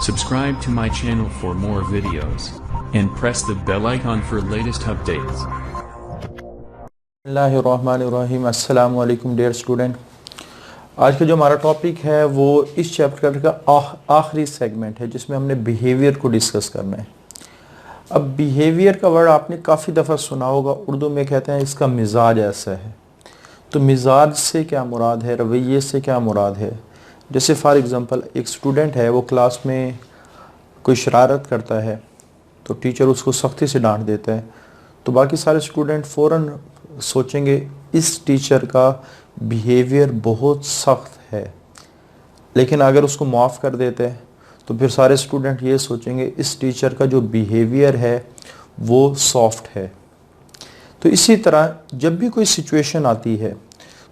Subscribe to my channel for more videos and press the bell icon for latest updates. बिस्मिल्लाहिर्रहमानिर्रहीम। अस्सलामु अलैकुम dear student. आज का जो हमारा टॉपिक है वो इस चैप्टर का आखिरी सेगमेंट है जिसमें हमने बिहेवियर को डिस्कस करना है। अब बिहेवियर का वर्ड आपने काफ़ी दफ़ा सुना होगा, उर्दू में कहते हैं इसका मिजाज ऐसा है। तो मिजाज से क्या मुराद है, रवैये से क्या मुराद है। जैसे फॉर एग्ज़ाम्पल एक स्टूडेंट है, वो क्लास में कोई शरारत करता है तो टीचर उसको सख्ती से डांट देता है, तो बाकी सारे स्टूडेंट फ़ौरन सोचेंगे इस टीचर का बिहेवियर बहुत सख्त है। लेकिन अगर उसको माफ़ कर देते हैं तो फिर सारे स्टूडेंट ये सोचेंगे इस टीचर का जो बिहेवियर है वो सॉफ्ट है। तो इसी तरह जब भी कोई सिचुएशन आती है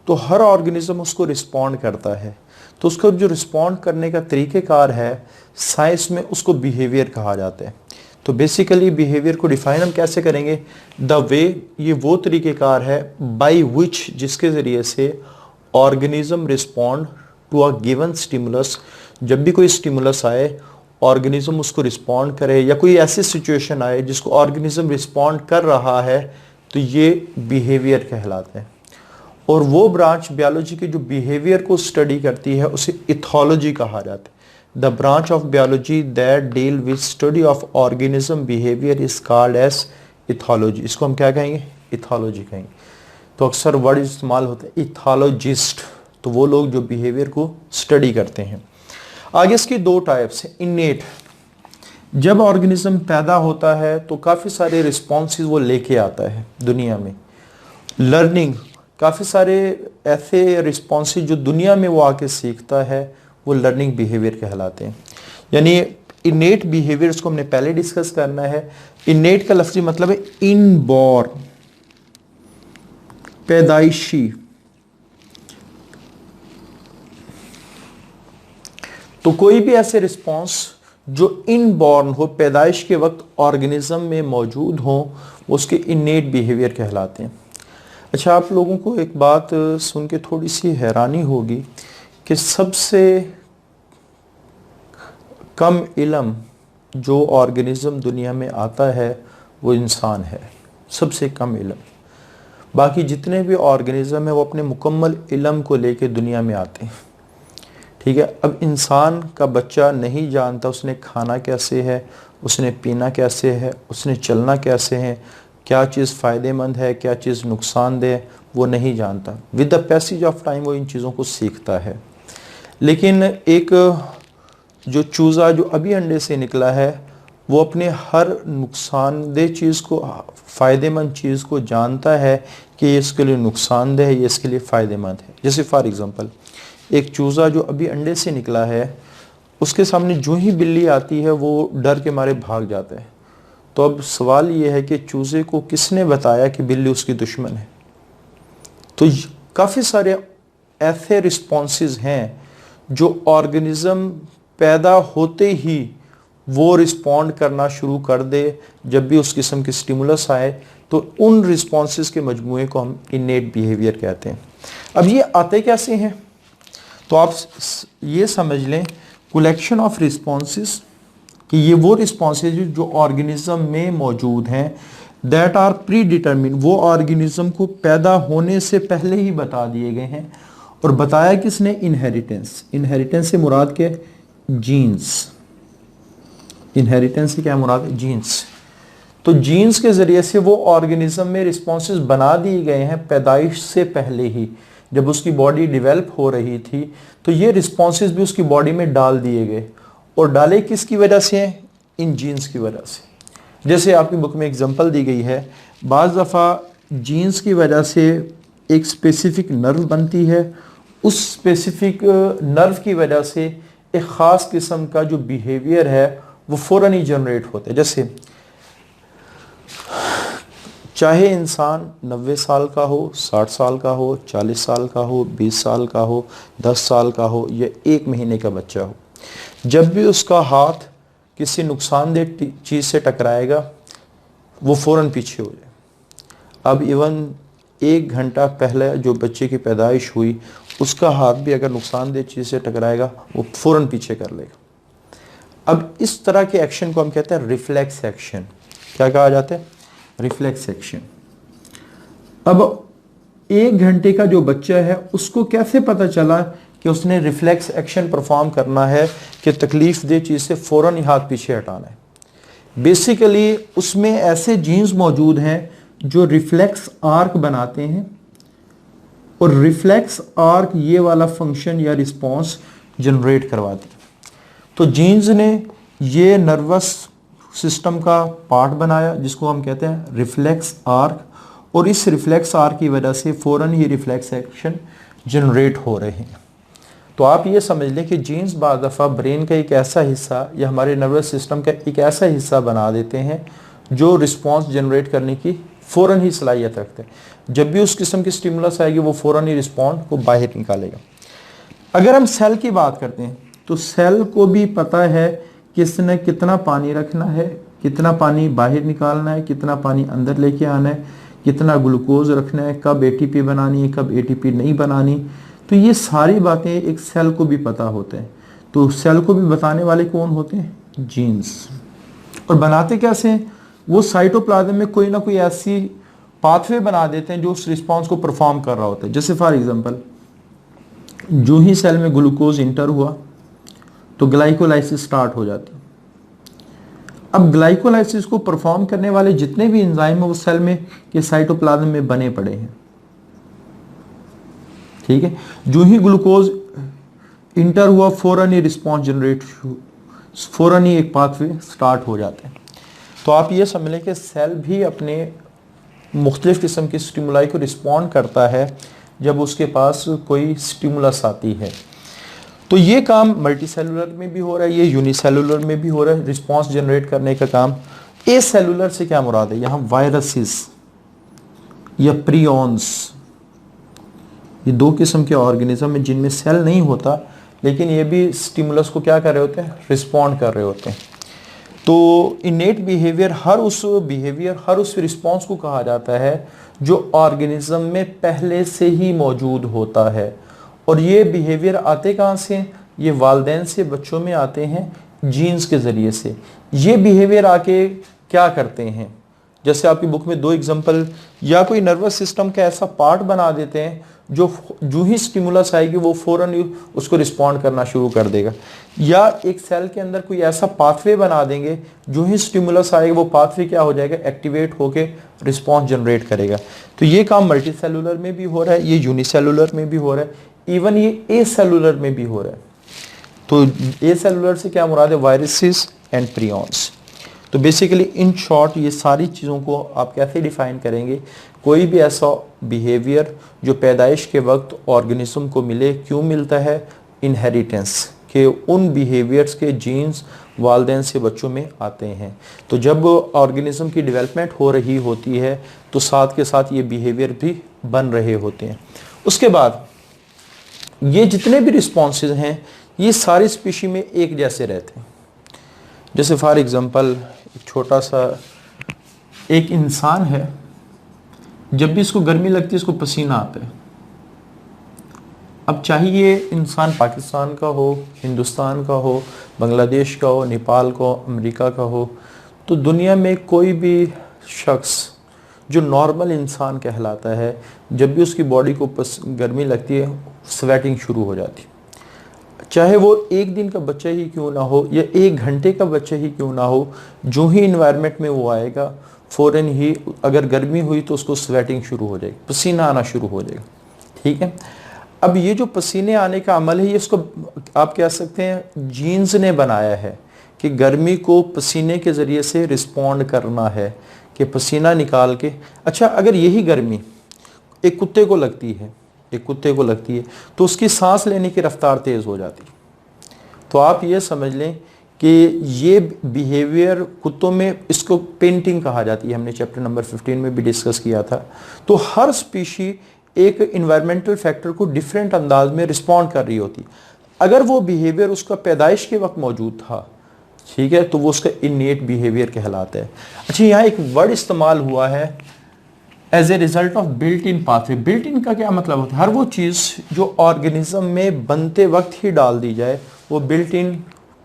तो हर ऑर्गेनिज्म उसको रिस्पॉन्ड करता है। तो उसका जो रिस्पॉन्ड करने का तरीक़ेकार है, साइंस में उसको बिहेवियर कहा जाता है। तो बेसिकली बिहेवियर को डिफाइन हम कैसे करेंगे, द वे, ये वो तरीक़ेकार है बाय विच, जिसके ज़रिए से organism respond to a given stimulus. जब भी कोई स्टिमुलस आए ऑर्गेनिज्म उसको रिस्पॉन्ड करे, या कोई ऐसी सिचुएशन आए जिसको ऑर्गेनिज्म रिस्पॉन्ड कर रहा है, तो ये बिहेवियर कहलाते हैं। और वो ब्रांच बायोलॉजी की जो बिहेवियर को स्टडी करती है उसे इथोलॉजी कहा जाता है। The branch of biology that deal with study of organism behaviour is called as ethology. इसको हम क्या कहेंगे, इथोलॉजी कहेंगे। तो अक्सर वर्ड इस्तेमाल होते हैं इथोलॉजिस्ट, तो वो लोग जो बिहेवियर को स्टडी करते हैं। आगे इसकी दो टाइप्स हैं। इनेट, जब ऑर्गेनिज्म पैदा होता है तो काफ़ी सारे रिस्पॉन्सेज वो लेके आता है दुनिया में। लर्निंग, काफ़ी सारे ऐसे रिस्पॉन्सेज जो दुनिया में वो आके सीखता है वो लर्निंग बिहेवियर कहलाते हैं। यानी इनेट बिहेवियर्स को हमने पहले डिस्कस करना है। इनेट का लफ्ज़ी मतलब है इनबॉर्न, पैदाइशी। तो कोई भी ऐसे रिस्पॉन्स जो इनबॉर्न हो, पैदाइश के वक्त ऑर्गेनिज्म में मौजूद हो, उसके इनेट बिहेवियर कहलाते हैं। अच्छा, आप लोगों को एक बात सुन के थोड़ी सी हैरानी होगी कि सबसे कम इल्म जो ऑर्गेनिज्म दुनिया में आता है वो इंसान है, सबसे कम इल्म। बाकी जितने भी ऑर्गेनिज्म है वो अपने मुकम्मल इल्म को लेके दुनिया में आते हैं। ठीक है, अब इंसान का बच्चा नहीं जानता उसने खाना कैसे है, उसने पीना कैसे है, उसने चलना कैसे है, क्या चीज़ फ़ायदेमंद है, क्या चीज़ नुकसानदेह, वो नहीं जानता। With the passage of time वो इन चीज़ों को सीखता है। लेकिन एक जो चूज़ा जो अभी अंडे से निकला है वो अपने हर नुकसानदेह चीज़ को, फ़ायदेमंद चीज़ को जानता है कि ये इसके लिए नुकसानदेह है, ये इसके लिए फ़ायदेमंद है। जैसे फॉर एग्ज़ाम्पल एक चूज़ा जो अभी अंडे से निकला है, उसके सामने जो ही बिल्ली आती है वो डर के मारे भाग जाता है। तो अब सवाल ये है कि चूज़े को किसने बताया कि बिल्ली उसकी दुश्मन है। तो काफ़ी सारे ऐसे रिस्पॉन्सेज हैं जो ऑर्गेनिज्म पैदा होते ही वो रिस्पॉन्ड करना शुरू कर दे जब भी उस किस्म की स्टिमुलस आए, तो उन रिस्पॉन्सेज के मजमूए को हम इनेट बिहेवियर कहते हैं। अब ये आते कैसे हैं, तो आप ये समझ लें कलेक्शन ऑफ रिस्पॉन्सेज कि ये वो रिस्पॉन्सेज जो ऑर्गेनिज्म में मौजूद हैं, दैट आर प्री डिटरमिन, वो ऑर्गेनिज्म को पैदा होने से पहले ही बता दिए गए हैं। और बताया किसने, इनहेरिटेंस। इनहेरिटेंस से मुराद क्या, जीन्स। इनहेरिटेंस से क्या मुराद है, जीन्स। तो जीन्स के ज़रिए से वो ऑर्गेनिज्म में रिस्पॉन्सेज बना दिए गए हैं पैदाइश से पहले ही। जब उसकी बॉडी डेवलप हो रही थी तो ये रिस्पॉन्सेज भी उसकी बॉडी में डाल दिए गए। और डाले किसकी वजह से हैं, इन जीन्स की वजह से। जैसे आपकी बुक में एग्जांपल दी गई है, बाज़ दफ़ा जीन्स की वजह से एक स्पेसिफिक नर्व बनती है, उस स्पेसिफिक नर्व की वजह से एक ख़ास किस्म का जो बिहेवियर है वो फ़ौरन ही जनरेट होता है। जैसे चाहे इंसान 90 साल का हो, 60 साल का हो, 40 साल का हो, 20 साल का हो, 10 साल का हो, या 1 महीने का बच्चा हो, जब भी उसका हाथ किसी नुकसानदेह चीज़ से टकराएगा वो फ़ौरन पीछे हो जाए। अब इवन 1 घंटा पहले जो बच्चे की पैदाइश हुई उसका हाथ भी अगर नुकसानदेह चीज़ से टकराएगा वो फ़ौरन पीछे कर लेगा। अब इस तरह के एक्शन को हम कहते हैं रिफ्लेक्स एक्शन। क्या कहा जाता है? Reflex action. अब 1 घंटे का जो बच्चा है उसको कैसे पता चला कि उसने रिफ्लेक्स एक्शन परफॉर्म करना है कि तकलीफ दे चीज़ से फ़ौरन ही हाथ पीछे हटाना है? बेसिकली उसमें ऐसे जीन्स मौजूद हैं जो रिफ्लेक्स आर्क बनाते हैं, और रिफ्लेक्स आर्क ये वाला फंक्शन या रिस्पॉन्स जनरेट करवाती है। तो जीन्स ने ये नर्वस सिस्टम का पार्ट बनाया जिसको हम कहते हैं रिफ्लेक्स आर्क, और इस रिफ्लेक्स आर्क की वजह से फ़ौरन ही रिफ्लेक्स एक्शन जनरेट हो रहे हैं। तो आप ये समझ लें कि जीन्स बाज़ दफ़ा ब्रेन का एक ऐसा हिस्सा या हमारे नर्वस सिस्टम का एक ऐसा हिस्सा बना देते हैं जो रिस्पॉन्स जनरेट करने की फ़ौरन ही सलाहियत रखते हैं। जब भी उस किस्म की स्टिमुलस आएगी वो फ़ौरन ही रिस्पॉन्स को बाहर निकालेगा। अगर हम सेल की बात करते हैं तो सेल को भी पता है कि इसने कितना पानी रखना है, कितना पानी बाहर निकालना है, कितना पानी अंदर लेके आना है, कितना ग्लूकोज रखना है, कब एटीपी बनानी है, कब एटीपी नहीं बनानी। तो ये सारी बातें एक सेल को भी पता होते हैं। तो सेल को भी बताने वाले कौन होते हैं? जीन्स। और बनाते कैसे हैं? वो साइटोप्लाज्म में कोई ना कोई ऐसी पाथवे बना देते हैं जो उस रिस्पॉन्स को परफॉर्म कर रहा होता है। जैसे फॉर एग्जांपल, जो ही सेल में ग्लूकोज इंटर हुआ तो ग्लाइकोलाइसिस स्टार्ट हो जाती है। अब ग्लाइकोलाइसिस को परफॉर्म करने वाले जितने भी एंजाइम है वो सेल में के साइटोप्लाज्म में बने पड़े हैं। ठीक है, जो ही ग्लूकोज इंटर हुआ फ़ौरन ही रिस्पॉन्स जनरेट, फ़ौरन ही एक पाथवे स्टार्ट हो जाते हैं। तो आप ये समझ लें कि सेल भी अपने मुख्तलिफ किस्म की स्टिमुलाई को रिस्पॉन्ड करता है जब उसके पास कोई स्टिमुलस आती है। तो ये काम मल्टी सेलुलर में भी हो रहा है, ये यूनिसेलुलर में भी हो रहा है, रिस्पॉन्स जनरेट करने का काम। ए सेलुलर से क्या मुराद है? यहाँ वायरसेस या प्रियॉन्स, ये 2 किस्म के ऑर्गेनिज्म हैं जिनमें सेल नहीं होता लेकिन ये भी स्टिमुलस को क्या कर रहे होते हैं? रिस्पॉन्ड कर रहे होते हैं। तो इनेट बिहेवियर हर उस रिस्पॉन्स को कहा जाता है जो ऑर्गेनिज्म में पहले से ही मौजूद होता है। और ये बिहेवियर आते कहाँ से? ये वालिदैन से बच्चों में आते हैं जीन्स के ज़रिए से। ये बिहेवियर आके क्या करते हैं? जैसे आपकी बुक में 2 एग्जांपल, या कोई नर्वस सिस्टम का ऐसा पार्ट बना देते हैं जो ही स्टिमुलस आएगी वो फ़ौरन ही उसको रिस्पॉन्ड करना शुरू कर देगा, या एक सेल के अंदर कोई ऐसा पाथवे बना देंगे जो ही स्टिमुलस आएगा वो पाथवे क्या हो जाएगा? एक्टिवेट होके रिस्पॉन्स जनरेट करेगा। तो ये काम मल्टी सेलुलर में भी हो रहा है, ये यूनिसेलुलर में भी हो रहा है, इवन ये ए सेलुलर में भी हो रहा है। तो ए सेलुलर से क्या मुराद है? Viruses and prions. तो बेसिकली इन शॉर्ट ये सारी चीज़ों को आप कैसे डिफ़ाइन करेंगे? कोई भी ऐसा बिहेवियर जो पैदाइश के वक्त ऑर्गेनिज्म को मिले, क्यों मिलता है? इनहेरिटेंस के उन बिहेवियर्स के जीन्स वालिदैन से बच्चों में आते हैं। तो जब ऑर्गेनिज्म की डेवलपमेंट हो रही होती है तो साथ के साथ ये बिहेवियर भी बन रहे होते हैं। उसके बाद ये जितने भी रिस्पॉन्सेज हैं ये सारी स्पीशी में एक जैसे रहते हैं। जैसे फॉर एग्जांपल, एक छोटा सा एक इंसान है, जब भी इसको गर्मी लगती है इसको पसीना आता है। अब चाहे ये इंसान पाकिस्तान का हो, हिंदुस्तान का हो, बांग्लादेश का हो, नेपाल का हो, अमेरिका का हो, तो दुनिया में कोई भी शख्स जो नॉर्मल इंसान कहलाता है, जब भी उसकी बॉडी को गर्मी लगती है स्वेटिंग शुरू हो जाती है। चाहे वो 1 दिन का बच्चा ही क्यों ना हो या 1 घंटे का बच्चा ही क्यों ना हो, जो ही इन्वायरमेंट में वो आएगा फ़ौरन ही अगर गर्मी हुई तो उसको स्वेटिंग शुरू हो जाएगी, पसीना आना शुरू हो जाएगा। ठीक है, अब ये जो पसीने आने का अमल है ये इसको आप कह सकते हैं जीन्स ने बनाया है कि गर्मी को पसीने के ज़रिए से रिस्पॉन्ड करना है कि पसीना निकाल के। अच्छा, अगर यही गर्मी एक कुत्ते को लगती है तो उसकी सांस लेने की रफ्तार तेज़ हो जाती है। तो आप ये समझ लें कि ये बिहेवियर कुत्तों में, इसको पेंटिंग कहा जाती है, हमने चैप्टर नंबर 15 में भी डिस्कस किया था। तो हर स्पीशी एक इन्वायरमेंटल फैक्टर को डिफरेंट अंदाज में रिस्पॉन्ड कर रही होती। अगर वो बिहेवियर उसका पैदाइश के वक्त मौजूद था, ठीक है, तो वो उसका इनेट बिहेवियर कहलाता है। अच्छा, यहाँ एक वर्ड इस्तेमाल हुआ है as a result of built in pathway. Built in का क्या मतलब होता है? हर वो चीज़ जो ऑर्गेनिज्म में बनते वक्त ही डाल दी जाए वो बिल्ट इन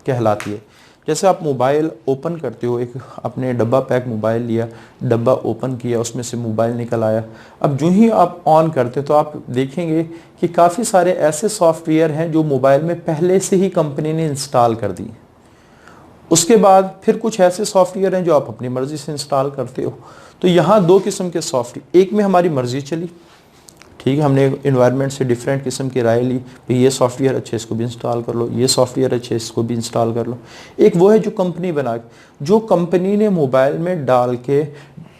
कहलाती है। जैसे आप मोबाइल ओपन करते हो, एक आपने डब्बा पैक मोबाइल लिया, डब्बा ओपन किया, उसमें से मोबाइल निकल आया। अब जो ही आप ऑन करते तो आप देखेंगे कि काफ़ी सारे ऐसे सॉफ्टवेयर हैं जो मोबाइल में पहले से ही कंपनी ने इंस्टॉल कर दी। उसके बाद फिर कुछ ऐसे सॉफ्टवेयर हैं जो आप अपनी मर्जी से इंस्टॉल करते हो। तो यहाँ दो किस्म के सॉफ्टवेयर, एक में हमारी मर्जी चली, ठीक है, हमने इन्वायरमेंट से डिफरेंट किस्म की राय ली कि ये सॉफ्टवेयर अच्छे इसको भी इंस्टॉल कर लो, ये सॉफ्टवेयर अच्छे इसको भी इंस्टॉल कर लो। एक वो है जो कंपनी बना के, जो कंपनी ने मोबाइल में डाल के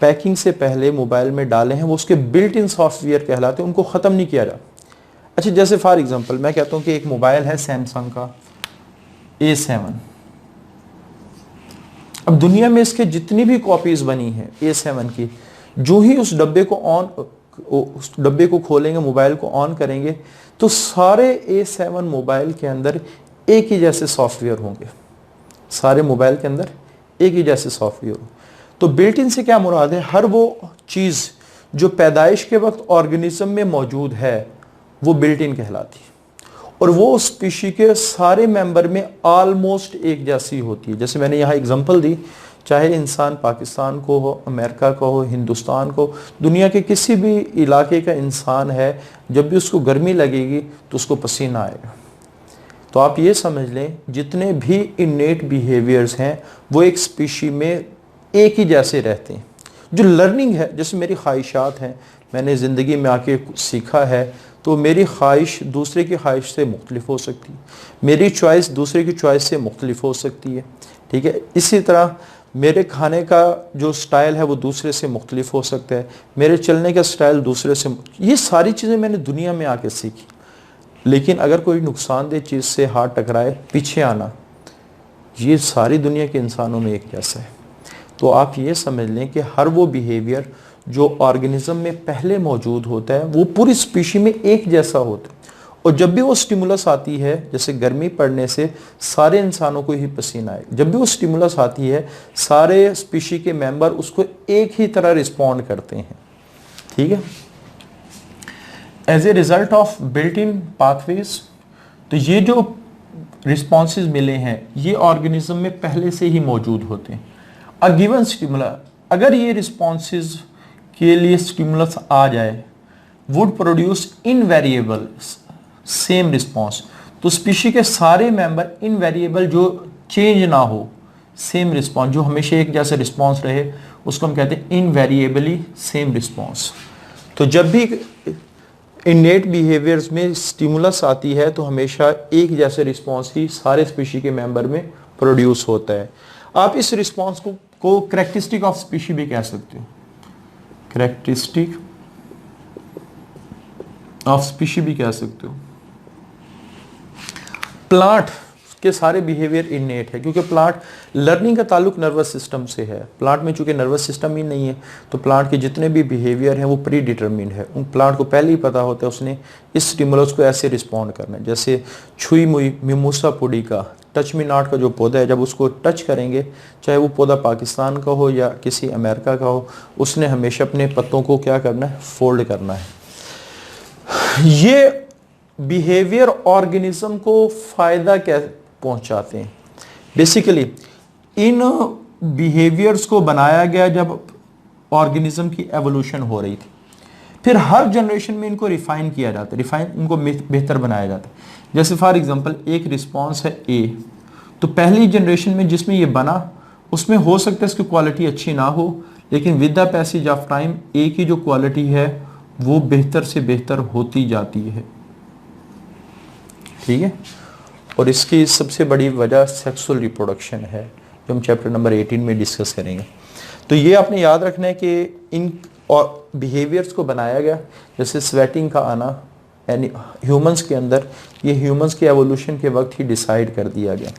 पैकिंग से पहले मोबाइल में डाले हैं, वो उसके बिल्ट इन सॉफ्टवेयर कहलाते हैं, उनको ख़त्म नहीं किया जा। अच्छा, जैसे फॉर एग्जांपल मैं कहता हूँ कि एक मोबाइल है सैमसंग का A7। अब दुनिया में इसके जितनी भी कॉपीज बनी हैं A7 की, जो ही उस डब्बे को खोलेंगे, मोबाइल को ऑन करेंगे, तो सारे A7 मोबाइल के अंदर एक ही जैसे सॉफ्टवेयर होंगे। सारे मोबाइल के अंदर एक ही जैसे सॉफ्टवेयर हो। तो बिल्ट इन से क्या मुराद है? हर वो चीज़ जो पैदाइश के वक्त ऑर्गेनिज्म में मौजूद है वो बिल्ट इन कहलाती है, और वो स्पीशी के सारे मेंबर में ऑलमोस्ट एक जैसी होती है। जैसे मैंने यहाँ एग्जांपल दी, चाहे इंसान पाकिस्तान को हो, अमेरिका को हो, हिंदुस्तान को, दुनिया के किसी भी इलाके का इंसान है, जब भी उसको गर्मी लगेगी तो उसको पसीना आएगा। तो आप ये समझ लें, जितने भी इनेट बिहेवियर्स हैं वो एक स्पीशी में एक ही जैसे रहते हैं। जो लर्निंग है, जैसे मेरी ख्वाहिशात हैं, मैंने ज़िंदगी में आके सीखा है, तो मेरी ख्वाहिश दूसरे की ख्वाहिश से मुख्तलिफ हो सकती है, मेरी चॉइस दूसरे की चॉइस से मुख्तलिफ हो सकती है, ठीक है। इसी तरह मेरे खाने का जो स्टाइल है वो दूसरे से मुख्तलिफ हो सकता है, मेरे चलने का स्टाइल दूसरे से। ये सारी चीज़ें मैंने दुनिया में आके सीखी। लेकिन अगर कोई नुकसानदेह चीज़ से हाथ टकराए, पीछे आना, ये सारी दुनिया के इंसानों में एक जैसा है। तो आप ये समझ लें कि हर वो बिहेवियर जो ऑर्गेनिज्म में पहले मौजूद होता है वो पूरी स्पीशी में एक जैसा होता है। और जब भी वो स्टिमुलस आती है, जैसे गर्मी पड़ने से सारे इंसानों को ही पसीना आए, जब भी वो स्टिमुलस आती है सारे स्पीशी के मेंबर उसको एक ही तरह रिस्पॉन्ड करते हैं, ठीक है। As a result of built in pathways, तो ये जो रिस्पॉन्सेज मिले हैं ये ऑर्गेनिज्म में पहले से ही मौजूद होते हैं। अ गिवन स्टिमुलस, अगर ये रिस्पॉन्सेज के लिए स्टिमुलस आ जाए, would produce invariable same response, तो स्पीशी के सारे मेंबर इनवेरिएबल, जो चेंज ना हो, सेम रिस्पॉन्स, जो हमेशा एक जैसे रिस्पॉन्स रहे, उसको हम कहते हैं इनवेरिएबली सेम रिस्पॉन्स। तो जब भी इनेट बिहेवियर्स में स्टिमुलस आती है तो हमेशा एक जैसे रिस्पॉन्स ही सारे स्पीशी के मेंबर में प्रोड्यूस होता है। आप इस रिस्पॉन्स को कैरेक्टरिस्टिक ऑफ स्पीशी भी कह सकते हो, कैरेक्टरिस्टिक ऑफ स्पीशी भी कह सकते हो। प्लांट के सारे बिहेवियर इनेट है, क्योंकि प्लांट लर्निंग का ताल्लुक नर्वस सिस्टम से है। प्लांट में चूंकि नर्वस सिस्टम ही नहीं है तो प्लांट के जितने भी बिहेवियर हैं वो प्री डिटरमिन्ड है। उन प्लांट को पहले ही पता होता है उसने इस स्टिमुलस को ऐसे रिस्पॉन्ड करना है। जैसे छुई मुई मिमोसा पुडी का, टच मी नॉट का जो पौधा है, जब उसको टच करेंगे, चाहे वो पौधा पाकिस्तान का हो या किसी अमेरिका का हो, उसने हमेशा अपने पत्तों को क्या करना है, फोल्ड करना है। ये बिहेवियर ऑर्गेनिज्म को फायदा क्या पहुंचाते हैं? बेसिकली इन बिहेवियर्स को बनाया गया जब ऑर्गेनिज्म की एवोल्यूशन हो रही थी, फिर हर जनरेशन में इनको रिफाइन किया जाता है, इनको बेहतर बनाया जाता है। जैसे फॉर एग्जांपल एक रिस्पॉन्स है ए, तो पहली जनरेशन में जिसमें ये बना उसमें हो सकता है इसकी क्वालिटी अच्छी ना हो, लेकिन with the passage of time ए की जो क्वालिटी है वो बेहतर से बेहतर होती जाती है, ठीक है। और इसकी सबसे बड़ी वजह सेक्सुअल रिप्रोडक्शन है, जो हम चैप्टर नंबर 18 में डिस्कस करेंगे। तो ये आपने याद रखना है कि इन और बिहेवियर्स को बनाया गया, जैसे स्वेटिंग का आना, यानी ह्यूमंस के अंदर, ये ह्यूमंस के एवोल्यूशन के वक्त ही डिसाइड कर दिया गया,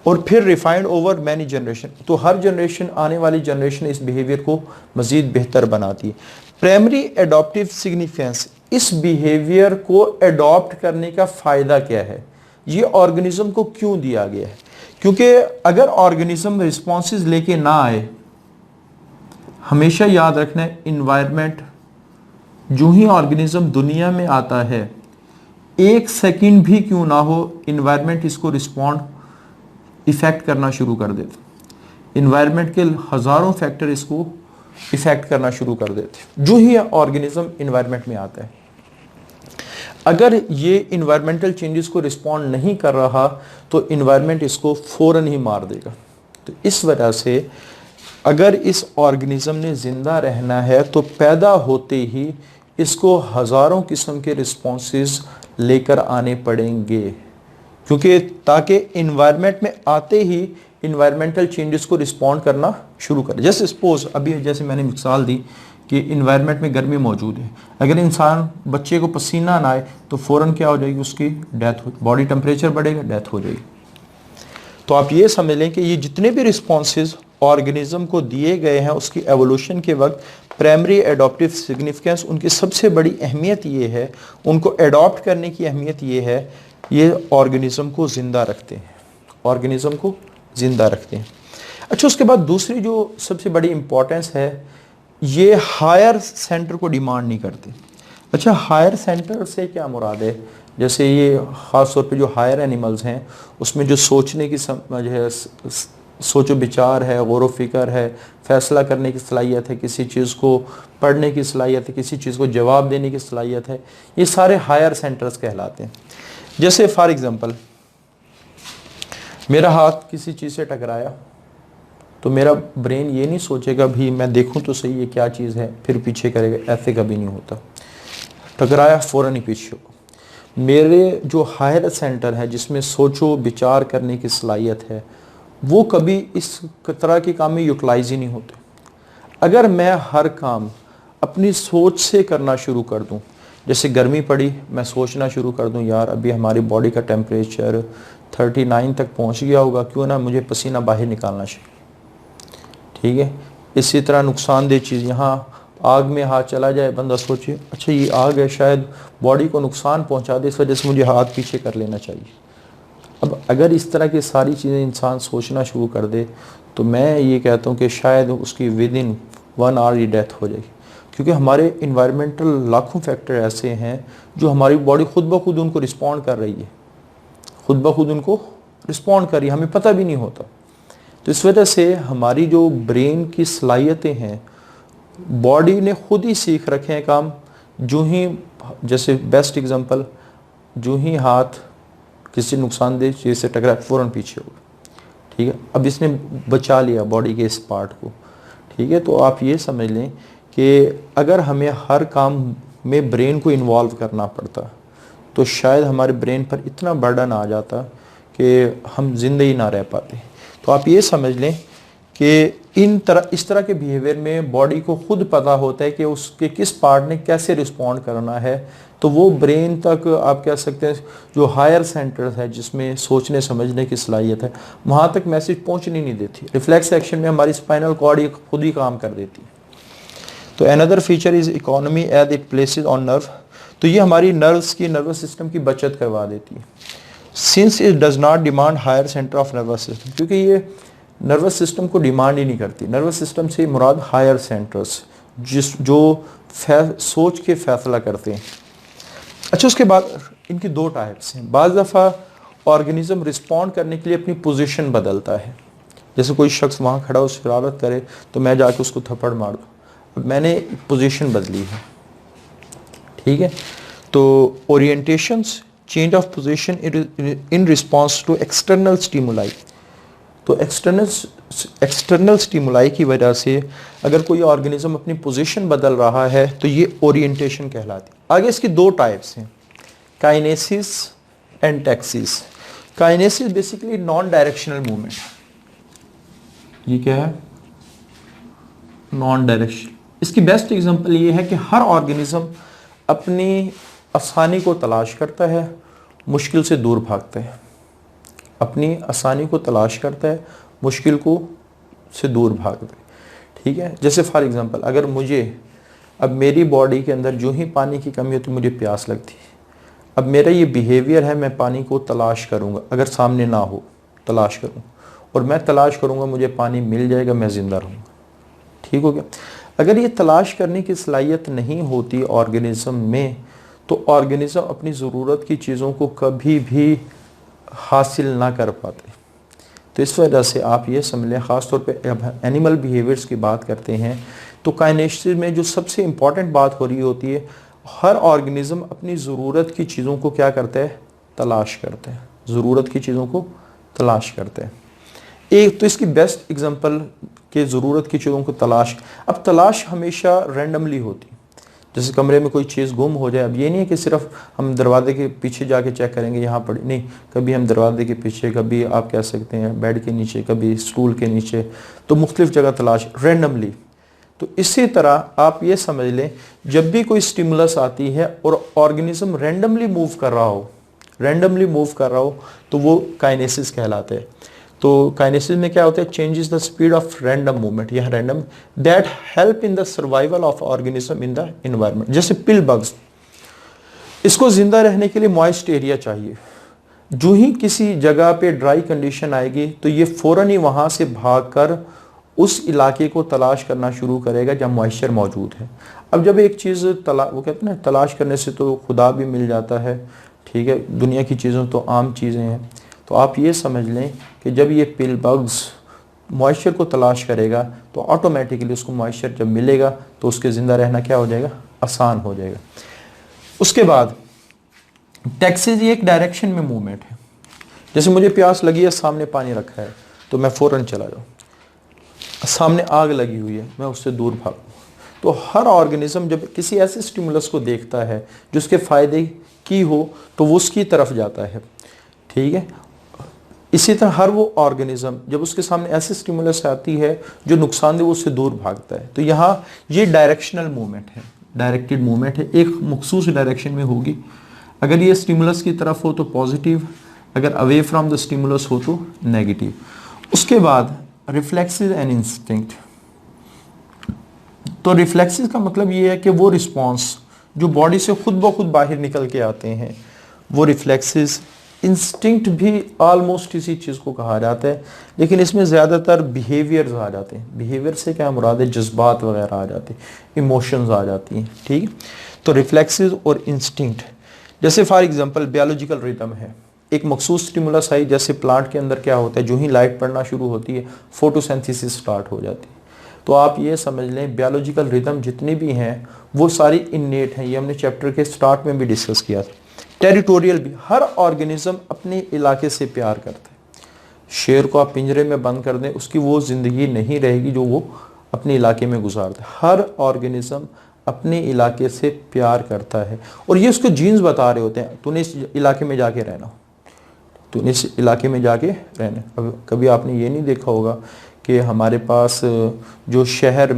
और फिर रिफाइंड ओवर मैनी जनरेशन। तो हर जनरेशन, आने वाली जनरेशन इस बिहेवियर को मज़ीद बेहतर बनाती है। प्राइमरी एडॉप्टिव सिग्निफिकेंस, इस बिहेवियर को एडॉप्ट करने का फ़ायदा क्या है, ये ऑर्गेनिज्म को क्यों दिया गया है? क्योंकि अगर ऑर्गेनिज्म रिस्पॉन्सेज लेके ना आए, हमेशा याद रखना है इन्वायरमेंट, जो ही ऑर्गेनिज्म दुनिया में आता है, एक सेकंड भी क्यों ना हो, इन्वायरमेंट इसको रिस्पॉन्ड इफ़ेक्ट करना शुरू कर देते। इन्वायरमेंट के हज़ारों फैक्टर इसको इफ़ेक्ट करना शुरू कर देते जो ही ऑर्गेनिज्म इन्वायरमेंट में आता है। अगर ये इन्वायरमेंटल चेंजेस को रिस्पॉन्ड नहीं कर रहा तो इन्वायरमेंट इसको फ़ौरन ही मार देगा। तो इस वजह से अगर इस ऑर्गेनिज्म ने ज़िंदा रहना है तो पैदा होते ही इसको हज़ारों किस्म के रिस्पॉन्सेस लेकर आने पड़ेंगे, क्योंकि ताकि इन्वायरमेंट में आते ही इन्वायरमेंटल चेंजेस को रिस्पॉन्ड करना शुरू करे। जैसे सपोज अभी जैसे मैंने मिसाल दी कि इन्वायरमेंट में गर्मी मौजूद है, अगर इंसान बच्चे को पसीना ना आए तो फ़ौरन क्या हो जाएगी, उसकी डेथ हो, बॉडी टेम्परेचर बढ़ेगा, डेथ हो जाएगी। तो आप ये समझ लें कि ये जितने भी रिस्पॉन्सेज ऑर्गेनिज्म को दिए गए हैं उसकी एवोल्यूशन के वक्त प्राइमरी एडॉप्टिव सिग्निफिकेंस, उनकी सबसे बड़ी अहमियत ये है, उनको एडॉप्ट करने की अहमियत ये है, ये ऑर्गेनिज्म को ज़िंदा रखते हैं, ऑर्गेनिज्म को ज़िंदा रखते हैं। अच्छा, उसके बाद दूसरी जो सबसे बड़ी इम्पोर्टेंस है, ये हायर सेंटर को डिमांड नहीं करते। अच्छा, हायर सेंटर से क्या मुराद है? जैसे ये ख़ास तौर पे जो हायर एनिमल्स हैं उसमें जो सोचने की समझ है, सोचो विचार है, गौर व फिक्र है, फ़ैसला करने की सलाहियत है, किसी चीज़ को पढ़ने की सलाहियत है, किसी चीज़ को जवाब देने की सलाहियत है, ये सारे हायर सेंटर्स कहलाते हैं। जैसे फॉर एग्ज़ाम्पल मेरा हाथ किसी चीज़ से टकराया तो मेरा ब्रेन ये नहीं सोचेगा भी मैं देखूं तो सही ये क्या चीज़ है फिर पीछे करेगा, ऐसे कभी नहीं होता। टकराया फ़ौरन ही पीछे हो। मेरे जो हायर सेंटर है जिसमें सोचो विचार करने की सलाहियत है वो कभी इस तरह के काम में यूटिलाइज ही नहीं होते। अगर मैं हर काम अपनी सोच से करना शुरू कर दूं, जैसे गर्मी पड़ी मैं सोचना शुरू कर दूं यार अभी हमारी बॉडी का टेम्परेचर 39 तक पहुंच गया होगा, क्यों ना मुझे पसीना बाहर निकालना चाहिए, ठीक है। इसी तरह नुकसानदेह चीज़, यहाँ आग में हाथ चला जाए, बंदा सोचे अच्छा ये आग है शायद बॉडी को नुकसान पहुंचा दे, इस वजह से मुझे हाथ पीछे कर लेना चाहिए। अब अगर इस तरह की सारी चीज़ें इंसान सोचना शुरू कर दे तो मैं ये कहता हूँ कि शायद उसकी विद इन 1 आवर ही डेथ हो जाएगी, क्योंकि हमारे इन्वायरमेंटल लाखों फैक्टर ऐसे हैं जो हमारी बॉडी खुद ब खुद उनको रिस्पॉन्ड कर रही है, खुद ब खुद उनको रिस्पॉन्ड कर रही है, हमें पता भी नहीं होता। तो इस वजह से हमारी जो ब्रेन की सलाहियतें हैं बॉडी ने खुद ही सीख रखे हैं काम। जो ही जैसे बेस्ट एग्जांपल, जो ही हाथ किसी नुकसानदेह चीज़ से टकरा फ़ौरन पीछे हो, ठीक है। अब इसने बचा लिया बॉडी के इस पार्ट को, ठीक है। तो आप ये समझ लें कि अगर हमें हर काम में ब्रेन को इन्वॉल्व करना पड़ता तो शायद हमारे ब्रेन पर इतना बर्डन आ जाता कि हम जिंदगी ना रह पाते। तो आप ये समझ लें कि इस तरह के बिहेवियर में बॉडी को खुद पता होता है कि उसके किस पार्ट ने कैसे रिस्पॉन्ड करना है, तो वो ब्रेन तक आप कह सकते हैं जो हायर सेंटर्स है जिसमें सोचने समझने की सलाहियत है वहाँ तक मैसेज पहुँचने नहीं देती। रिफ्लेक्स एक्शन में हमारी स्पाइनल कॉर्ड खुद ही काम कर देती है। तो another feature is economy as it places on nerve, तो ये हमारी नर्वस सिस्टम की बचत करवा देती है। Since it does not demand higher centre of nervous system, क्योंकि ये नर्वस सिस्टम को डिमांड ही नहीं करती। नर्वस सिस्टम से मुराद हायर सेंटर्स जो सोच के फैसला करते हैं। अच्छा, उसके बाद इनकी 2 टाइप्स हैं। बाज़ दफ़ा ऑर्गेनिज्म रिस्पॉन्ड करने के लिए अपनी पोजीशन बदलता है। जैसे कोई शख्स वहाँ खड़ा हो शरारत करे तो मैं जाके उसको थप्पड़ मार दूँ, अब मैंने पोजीशन बदली है, ठीक है। तो orientations, change of position in response to external stimuli, तो एक्सटर्नल स्टिमुलाई की वजह से अगर कोई ऑर्गेनिज्म अपनी पोजीशन बदल रहा है तो ये ओरिएंटेशन कहलाती है। आगे इसकी 2 टाइप्स हैं, kinesis and taxis. Kinesis basically non directional movement, ये क्या है, नॉन डायरेक्शन। इसकी बेस्ट एग्जांपल ये है कि हर ऑर्गेनिज्म अपनी आसानी को तलाश करता है, मुश्किल से दूर भागता है, अपनी आसानी को तलाश करता है, मुश्किल को से दूर भागता है, ठीक है। जैसे फॉर एग्जांपल अगर मुझे अब मेरी बॉडी के अंदर जो ही पानी की कमी होती मुझे प्यास लगती है, अब मेरा ये बिहेवियर है मैं पानी को तलाश करूँगा, अगर सामने ना हो तलाश करूँ और मैं तलाश करूँगा मुझे पानी मिल जाएगा, मैं ज़िंदा रहूँगा, ठीक हो गया। अगर ये तलाश करने की सलाहियत नहीं होती ऑर्गेनिज्म में तो ऑर्गेनिज्म अपनी ज़रूरत की चीज़ों को कभी भी हासिल ना कर पाते। तो इस वजह से आप ये समझ लें, ख़ासतौर पे अब एनिमल बिहेवियर्स की बात करते हैं तो काइनेसिस में जो सबसे इम्पॉर्टेंट बात हो रही होती है, हर ऑर्गेनिज्म अपनी ज़रूरत की चीज़ों को क्या करता है, तलाश करते हैं, ज़रूरत की चीज़ों को तलाश करते हैं। एक तो इसकी बेस्ट एग्जांपल के ज़रूरत की चीज़ों को तलाश, अब तलाश हमेशा रैंडमली होती, जैसे कमरे में कोई चीज़ गुम हो जाए, अब ये नहीं है कि सिर्फ हम दरवाजे के पीछे जाके चेक करेंगे यहाँ पड़ी, नहीं, कभी हम दरवाजे के पीछे, कभी आप कह सकते हैं बेड के नीचे, कभी स्टूल के नीचे, तो मुख्तलिफ जगह तलाश रैंडमली। तो इसी तरह आप ये समझ लें, जब भी कोई स्टिमुलस आती है और ऑर्गेनिज्म रैंडमली मूव कर रहा हो, तो वो काइनेसिस कहलाते हैं। तो काइनेसिस में क्या होता है, changes the speed of random movement, यह random that help in the survival of organism in the environment. जैसे पिल बग्स, इसको जिंदा रहने के लिए मॉइस्ट एरिया चाहिए। जो ही किसी जगह पे ड्राई कंडीशन आएगी तो ये फौरन ही वहां से भागकर उस इलाके को तलाश करना शुरू करेगा जहाँ मॉइस्चर मौजूद है। अब जब एक चीज़ वो कहते हैं ना, तलाश करने से तो खुदा भी मिल जाता है, ठीक है, दुनिया की चीज़ों तो आम चीज़ें हैं। तो आप ये समझ लें कि जब ये पिल बग्स मॉइस्चर को तलाश करेगा तो ऑटोमेटिकली उसको मॉइस्चर जब मिलेगा तो उसके ज़िंदा रहना क्या हो जाएगा, आसान हो जाएगा। उसके बाद टैक्सीज एक डायरेक्शन में मूवमेंट है। जैसे मुझे प्यास लगी है, सामने पानी रखा है तो मैं फ़ौरन चला जाऊँ, सामने आग लगी हुई है मैं उससे दूर भागूँ। तो हर ऑर्गेनिज्म जब किसी ऐसे स्टिमुलस को देखता है जो उसके फ़ायदे की हो तो वो उसकी तरफ जाता है, ठीक है। इसी तरह हर वो ऑर्गेनिज्म जब उसके सामने ऐसे स्टिमुलस आती है जो नुकसानदेह, वो उससे दूर भागता है। तो यहाँ ये डायरेक्शनल मूवमेंट है, डायरेक्टेड मूवमेंट है, एक मखसूस डायरेक्शन में होगी। अगर ये स्टिमुलस की तरफ हो तो पॉजिटिव, अगर अवे फ्रॉम द स्टिमुलस हो तो नेगेटिव। उसके बाद रिफ्लेक्सेस एंड इंस्टिंक्ट। तो रिफ्लेक्सेस का मतलब ये है कि वो रिस्पॉन्स जो बॉडी से खुद ब खुद बाहर निकल के आते हैं, वो रिफ्लेक्सेस। इंस्टिंक्ट भी ऑलमोस्ट इसी चीज़ को कहा जाता है, लेकिन इसमें ज़्यादातर बिहेवियर्स आ जाते हैं। बिहेवियर से क्या मुराद है, जज्बात वगैरह आ जाते हैं, इमोशंस आ जाती हैं, ठीक। तो रिफ्लेक्सेस और इंस्टिंक्ट, जैसे फॉर एग्जांपल बायोलॉजिकल रिदम है, एक मखसूस स्टिमुलस आई, जैसे प्लांट के अंदर क्या होता है, जो ही लाइट पड़ना शुरू होती है फोटोसिंथेसिस स्टार्ट हो जाती है। तो आप ये समझ लें बायोलॉजिकल रिदम जितनी भी हैं वो सारी इन्नेट हैं, ये हमने चैप्टर के स्टार्ट में भी डिस्कस किया था। टेरिटोरियल भी, हर ऑर्गेनिज्म अपने इलाके से प्यार करता है। शेर को आप पिंजरे में बंद कर दें, उसकी वो ज़िंदगी नहीं रहेगी जो वो अपने इलाके में गुजारता है। हर ऑर्गेनिज्म अपने इलाके से प्यार करता है और ये उसको जीन्स बता रहे होते हैं, तूने इस इलाके में जाके रहना, तूने इस इलाके में जाके रहना। कभी आपने ये नहीं देखा होगा कि हमारे पास जो शहर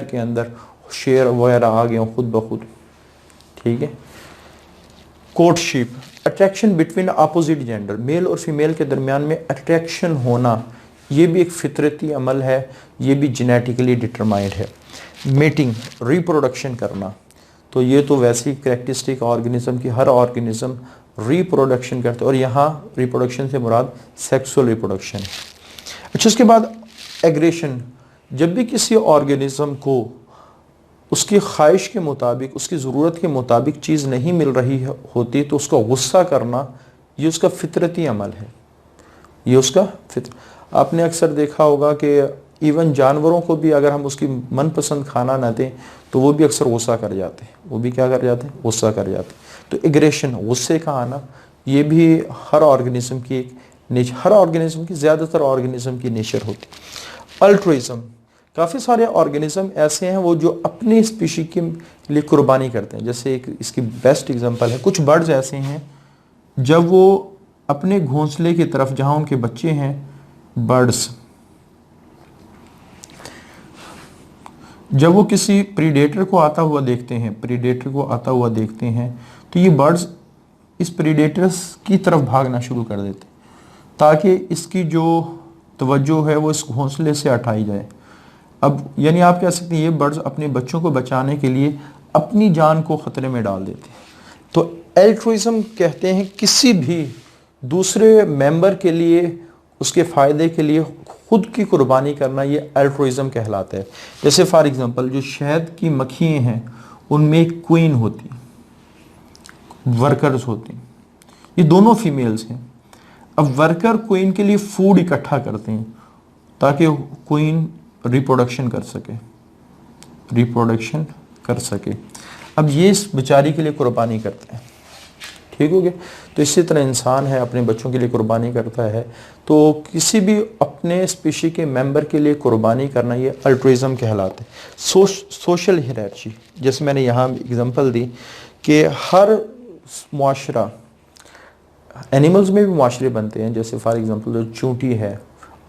के अंदर शेर वगैरह आ गए हों खुद ब खुद, ठीक है। Courtship, attraction between opposite gender, male और फीमेल के दरमियान में अट्रैक्शन होना, ये भी एक फितरती अमल है, ये भी जेनेटिकली डिटरमाइंड है। मेटिंग, रिप्रोडक्शन करना, तो ये तो वैसी कैरेक्टरिस्टिक ऑर्गेनिज्म की, हर ऑर्गेनिज्म रिप्रोडक्शन करते हैं और यहाँ रिप्रोडक्शन से मुराद सेक्सुअल रिप्रोडक्शन है। अच्छा, उसके बाद एग्रेशन, जब भी किसी ऑर्गेनिज्म को उसकी ख्वाहिश के मुताबिक, उसकी ज़रूरत के मुताबिक चीज़ नहीं मिल रही होती तो उसका गुस्सा करना, ये उसका फितरती अमल है, ये उसका आपने अक्सर देखा होगा कि इवन जानवरों को भी अगर हम उसकी मनपसंद खाना ना दें तो वो भी अक्सर गुस्सा कर जाते हैं, वो भी क्या कर जाते हैं, गुस्सा कर जाते हैं। तो एग्रेशन, गुस्से का आना, ये भी हर ऑर्गेनिज्म की एक नेचर, हर ऑर्गेनिज्म की, ज़्यादातर ऑर्गेनिज्म की नेचर होती है। अल्ट्रुइज्म, काफ़ी सारे ऑर्गेनिज्म ऐसे हैं वो जो अपनी स्पीशी के लिए कुर्बानी करते हैं। जैसे एक इसकी बेस्ट एग्जांपल है, कुछ बर्ड्स ऐसे हैं जब वो अपने घोंसले की तरफ जहाँ उनके बच्चे हैं, बर्ड्स जब वो किसी प्रीडेटर को आता हुआ देखते हैं, तो ये बर्ड्स इस प्रीडेटर्स की तरफ भागना शुरू कर देते हैं ताकि इसकी जो तवज्जो है वो इस घोंसले से हटाई जाए। अब यानी आप कह सकते हैं ये बर्ड्स अपने बच्चों को बचाने के लिए अपनी जान को ख़तरे में डाल देते हैं। तो एल्ट्रुइज्म कहते हैं किसी भी दूसरे मेंबर के लिए, उसके फ़ायदे के लिए खुद की कुर्बानी करना, ये एल्ट्रुइज्म कहलाता है। जैसे फॉर एग्जांपल जो शहद की मक्खियाँ हैं उनमें एक क्वीन होती, वर्कर्स होती, ये दोनों फीमेल्स हैं। अब वर्कर क्वीन के लिए फूड इकट्ठा करते हैं ताकि क्वीन रिप्रोडक्शन कर सके। अब ये इस बेचारी के लिए कुर्बानी करते हैं, ठीक हो गया। तो इसी तरह इंसान है, अपने बच्चों के लिए कुर्बानी करता है। तो किसी भी अपने स्पीशी के मेंबर के लिए कुर्बानी करना, ये अल्ट्रुइज्म कहलाते हैं। सोशल हायरार्की, जैसे मैंने यहाँ एग्जांपल दी कि हर मुआशरा, एनिमल्स में भी मुआशरे बनते हैं, जैसे फॉर एग्जांपल जो चूंटी है,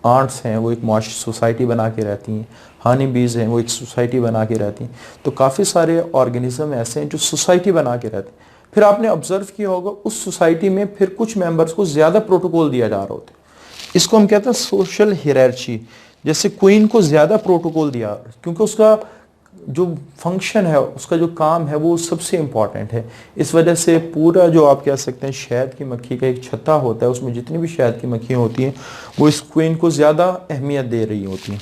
आंट्स हैं, वो एक सोसाइटी बना के रहती हैं, हनी बीज हैं, वो एक सोसाइटी बना के रहती हैं। तो काफ़ी सारे ऑर्गेनिज्म ऐसे हैं जो सोसाइटी बना के रहते हैं। फिर आपने ऑब्जर्व किया होगा उस सोसाइटी में फिर कुछ मेंबर्स को ज़्यादा प्रोटोकॉल दिया जा रहा होता है। इसको हम कहते हैं सोशल हायरार्की। जैसे क्वीन को ज़्यादा प्रोटोकॉल दिया क्योंकि उसका जो फंक्शन है, उसका जो काम है वो सबसे इम्पॉर्टेंट है। इस वजह से पूरा जो आप कह सकते हैं शहद की मक्खी का एक छत्ता होता है, उसमें जितनी भी शहद की मक्खियाँ होती हैं वो इस क्वीन को ज़्यादा अहमियत दे रही होती हैं।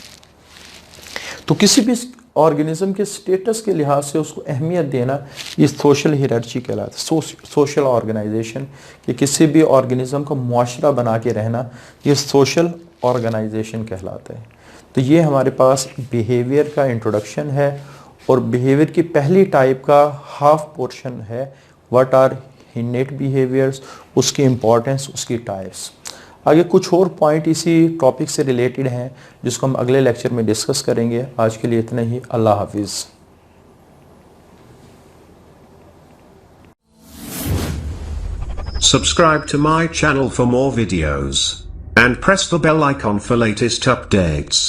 तो किसी भी ऑर्गेनिज्म के स्टेटस के लिहाज से उसको अहमियत देना, ये सोशल हायरार्की कहलाता है। सोशल ऑर्गेनाइजेशन, कि किसी भी ऑर्गेनिज्म का मुआशरा बना के रहना, ये सोशल ऑर्गेनाइजेशन कहलाता है। तो ये हमारे पास बिहेवियर का इंट्रोडक्शन है और बिहेवियर की पहली टाइप का हाफ पोर्शन है व्हाट आर इनेट बिहेवियर्स, उसकी इंपॉर्टेंस, उसकी टाइप्स। आगे कुछ और पॉइंट इसी टॉपिक से रिलेटेड हैं जिसको हम अगले लेक्चर में डिस्कस करेंगे। आज के लिए इतना ही। अल्लाह हाफिज़। Subscribe to my channel for more videos and press the bell icon for latest updates.